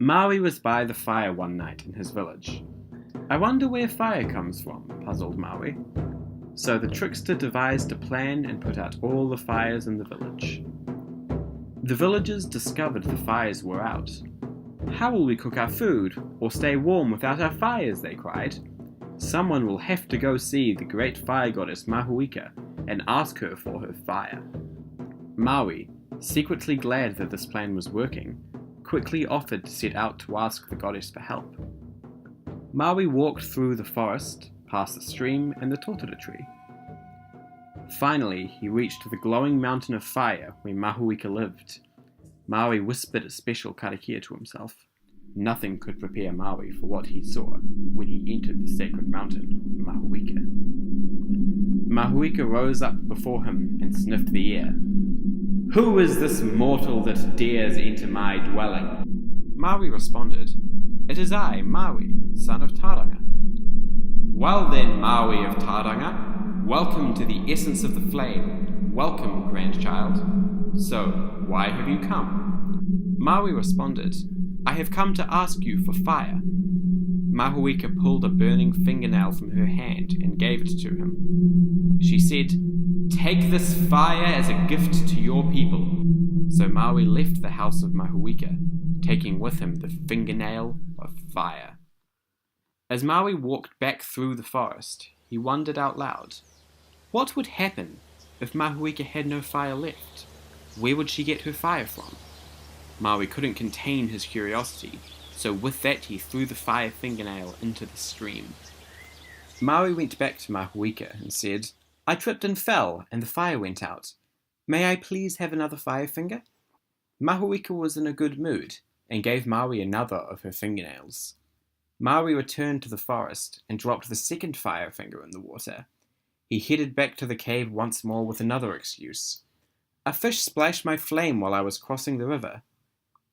Maui was by the fire one night in his village. I wonder where fire comes from, puzzled Maui. So the trickster devised a plan and put out all the fires in the village. The villagers discovered the fires were out. How will we cook our food or stay warm without our fires? They cried. Someone will have to go see the great fire goddess Mahuika and ask her for her fire. Maui, secretly glad that this plan was working, quickly offered to set out to ask the goddess for help. Maui walked through the forest, past the stream and the totara tree. Finally, he reached the glowing mountain of fire where Mahuika lived. Maui whispered a special karakia to himself. Nothing could prepare Maui for what he saw when he entered the sacred mountain of Mahuika. Mahuika rose up before him and sniffed the air. "Who is this mortal that dares enter my dwelling?" Maui responded, "It is I, Maui, son of Taranga." "Well then, Maui of Taranga, welcome to the essence of the flame. Welcome, grandchild. So, why have you come?" Maui responded, "I have come to ask you for fire." Mahuika pulled a burning fingernail from her hand and gave it to him. She said, "Take this fire as a gift to your people." So Maui left the house of Mahuika, taking with him the fingernail of fire. As Maui walked back through the forest, he wondered out loud. What would happen if Mahuika had no fire left? Where would she get her fire from? Maui couldn't contain his curiosity, so with that he threw the fire fingernail into the stream. Maui went back to Mahuika and said, "I tripped and fell, and the fire went out. May I please have another fire finger?" Mahuika was in a good mood, and gave Maui another of her fingernails. Maui returned to the forest and dropped the second fire finger in the water. He headed back to the cave once more with another excuse. "A fish splashed my flame while I was crossing the river."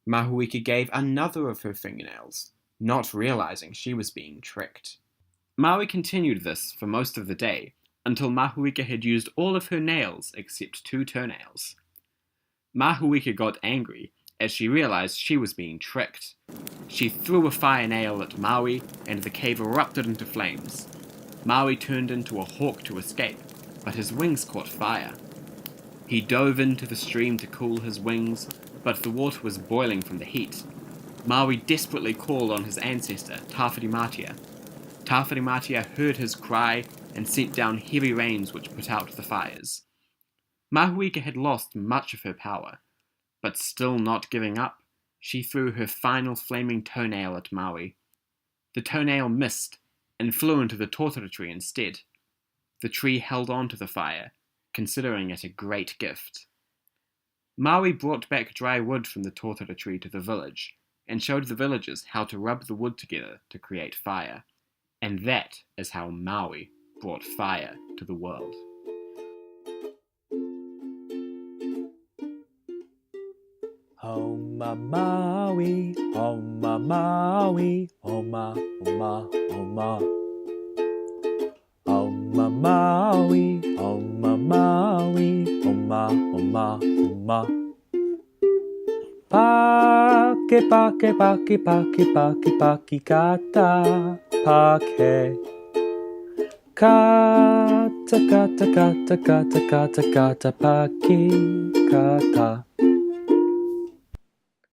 Mahuika gave another of her fingernails, not realizing she was being tricked. Maui continued this for most of the day, until Mahuika had used all of her nails except 2 toenails. Mahuika got angry as she realized she was being tricked. She threw a fire nail at Maui, and the cave erupted into flames. Maui turned into a hawk to escape, but his wings caught fire. He dove into the stream to cool his wings, but the water was boiling from the heat. Maui desperately called on his ancestor, Tawhirimatia. Tawhirimatia heard his cry and sent down heavy rains which put out the fires. Mahuika had lost much of her power, but still not giving up, she threw her final flaming toenail at Maui. The toenail missed and flew into the totara tree instead. The tree held on to the fire, considering it a great gift. Maui brought back dry wood from the totara tree to the village, and showed the villagers how to rub the wood together to create fire. And that is how Maui brought fire to the world. Homa Maui, Homa Maui, Homa, Homa, Homa. Homa Maui, Homa Maui, Homa, Homa, Homa. Pake, pake, pake, pake, pake, pake, kata, pake. Kata, kata, kata, kata, kata, kata, pake, kata.